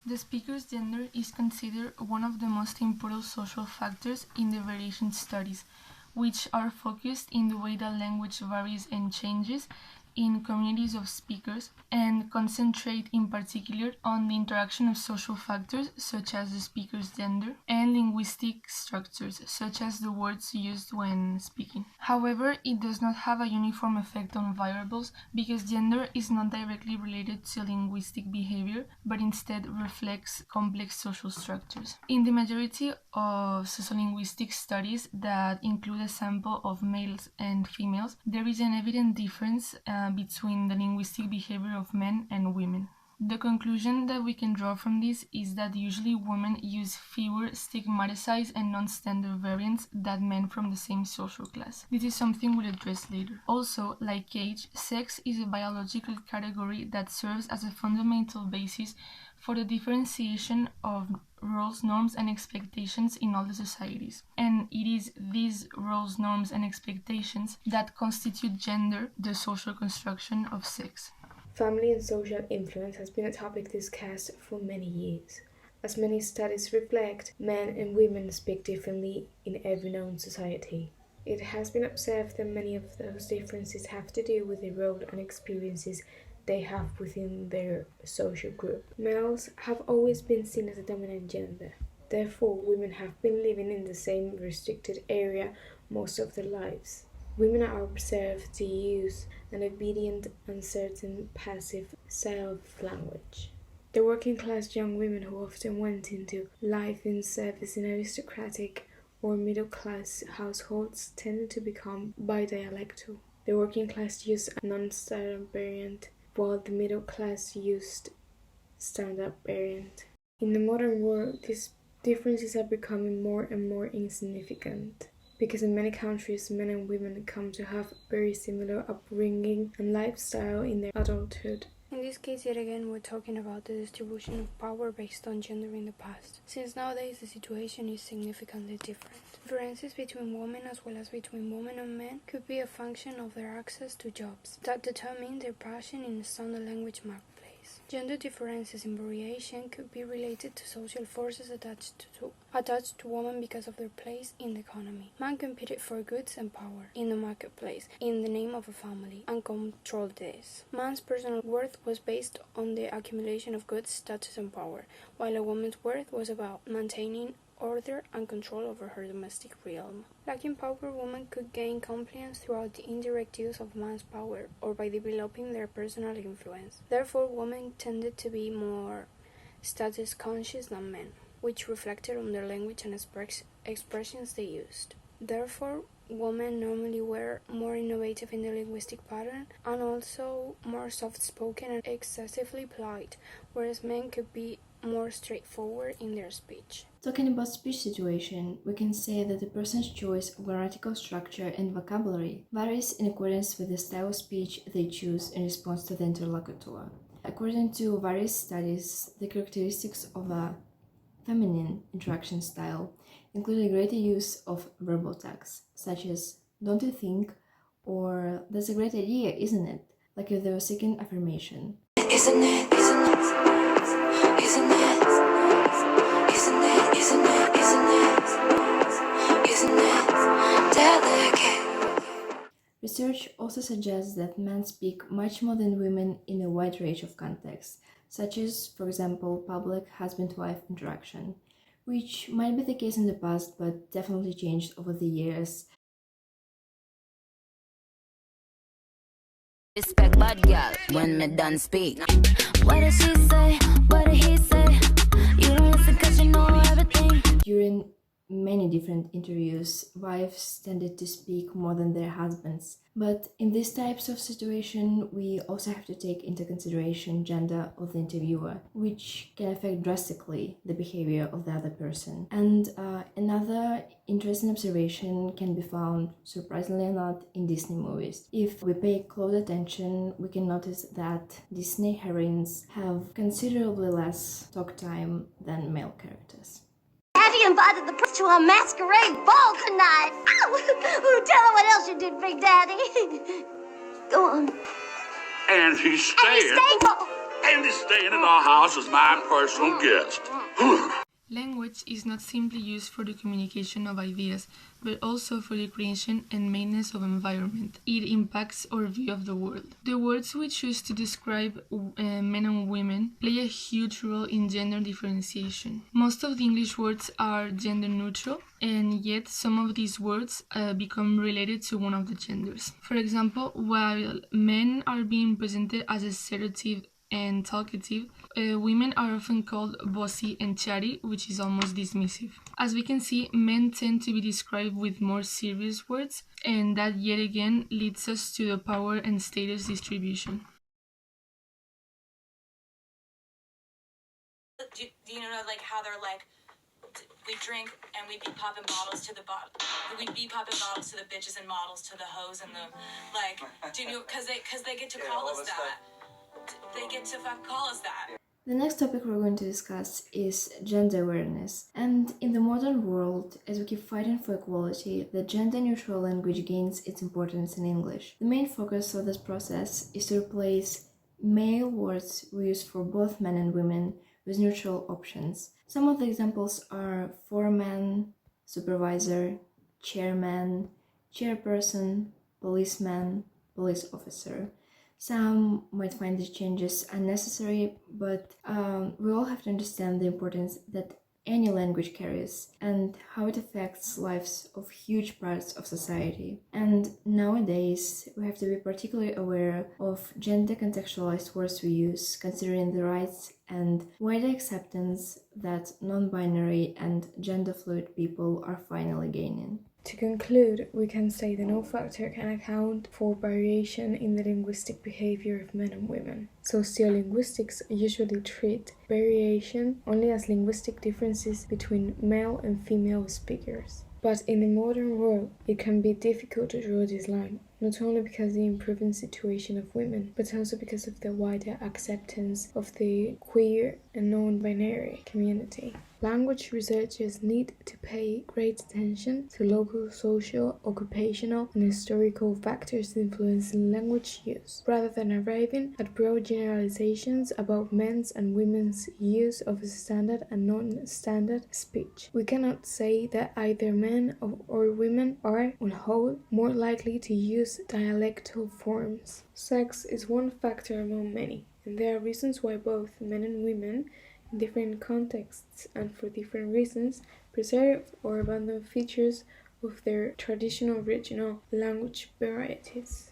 The speaker's gender is considered one of the most important social factors in the variation studies, which are focused in the way that language varies and changes in communities of speakers, and concentrate in particular on the interaction of social factors such as the speaker's gender and linguistic structures such as the words used when speaking. However, it does not have a uniform effect on variables because gender is not directly related to linguistic behavior but instead reflects complex social structures. In the majority of sociolinguistic studies that include a sample of males and females, there is an evident difference between the linguistic behavior of men and women. The conclusion that we can draw from this is that usually women use fewer stigmatized and non-standard variants than men from the same social class. This is something we'll address later. Also, like age, sex is a biological category that serves as a fundamental basis for the differentiation of roles, norms, and expectations in all the societies. And it is these roles, norms, and expectations that constitute gender, the social construction of sex. Family and social influence has been a topic discussed for many years. As many studies reflect, men and women speak differently in every known society. It has been observed that many of those differences have to do with the role and experiences they have within their social group. Males have always been seen as a dominant gender. Therefore, women have been living in the same restricted area most of their lives. Women are observed to use an obedient, uncertain, passive style of language. The working class young women who often went into life in service in aristocratic or middle class households tended to become bidialectal. The working class used a non-standard variant, while the middle class used standard variant. In the modern world, these differences are becoming more and more insignificant, because in many countries, men and women come to have very similar upbringing and lifestyle in their adulthood. In this case, yet again, we're talking about the distribution of power based on gender in the past, since nowadays the situation is significantly different. Differences between women as well as between women and men could be a function of their access to jobs that determine their passion in the standard language marketplace. Gender differences in variation could be related to social forces attached to women because of their place in the economy. Man competed for goods and power in the marketplace in the name of a family and controlled this. Man's personal worth was based on the accumulation of goods, status, and power, while a woman's worth was about maintaining order and control over her domestic realm. Lacking power, women could gain compliance throughout the indirect use of man's power or by developing their personal influence. Therefore, women tended to be more status conscious than men, which reflected on their language and expressions they used. Therefore, women normally were more innovative in the linguistic pattern and also more soft-spoken and excessively polite, whereas men could be more straightforward in their speech. Talking about speech situation, we can say that the person's choice of grammatical structure and vocabulary varies in accordance with the style of speech they choose in response to the interlocutor. According to various studies, the characteristics of a feminine interaction style include a greater use of verbal tags, such as "don't you think?" or "that's a great idea, isn't it?" like if they were seeking affirmation. Isn't it? Isn't it? Isn't it? Isn't it? Isn't it? Isn't it? Isn't it delicate? Research also suggests that men speak much more than women in a wide range of contexts, such as, for example, public husband-wife interaction, which might be the case in the past but definitely changed over the years. Respect bad girl when me done speak. What did she say? What did he say? You don't listen cause you know everything. During many different interviews, wives tended to speak more than their husbands. But in these types of situation, we also have to take into consideration gender of the interviewer, which can affect drastically the behavior of the other person. And another interesting observation can be found, surprisingly not, in Disney movies. If we pay close attention, we can notice that Disney heroines have considerably less talk time than male characters. Daddy invited the prince to a masquerade ball tonight. Ow! Tell her what else you did, Big Daddy. Go on. And he's staying. And he's staying for And he's staying at our house as my personal guest. Language is not simply used for the communication of ideas, but also for the creation and maintenance of environment. It impacts our view of the world. The words we choose to describe men and women play a huge role in gender differentiation. Most of the English words are gender neutral, and yet some of these words become related to one of the genders. For example, while men are being presented as assertive and talkative, women are often called bossy and chatty, which is almost dismissive. As we can see, men tend to be described with more serious words, and that yet again leads us to the power and status distribution. Do you know, like, how they're like, we drink and we'd be popping bottles to the bitches and models to the hoes and the, like, do you know, because they get to call us that. They get to fucking call us that. The next topic we're going to discuss is gender awareness. And in the modern world, as we keep fighting for equality, the gender-neutral language gains its importance in English. The main focus of this process is to replace male words we use for both men and women with neutral options. Some of the examples are foreman, supervisor, chairman, chairperson, policeman, police officer. Some might find these changes unnecessary, but we all have to understand the importance that any language carries and how it affects lives of huge parts of society. And nowadays, we have to be particularly aware of gender contextualized words we use, considering the rights and wider acceptance that non-binary and gender-fluid people are finally gaining. To conclude, we can say that no factor can account for variation in the linguistic behavior of men and women. Sociolinguistics usually treat variation only as linguistic differences between male and female speakers. But in the modern world, it can be difficult to draw this line, not only because of the improving situation of women, but also because of the wider acceptance of the queer and non-binary community. Language researchers need to pay great attention to local, social, occupational, and historical factors influencing language use, rather than arriving at broad generalizations about men's and women's use of standard and non-standard speech. We cannot say that either men or women are, on whole, more likely to use dialectal forms. Sex is one factor among many, and there are reasons why both men and women, in different contexts and for different reasons, preserve or abandon features of their traditional regional language varieties.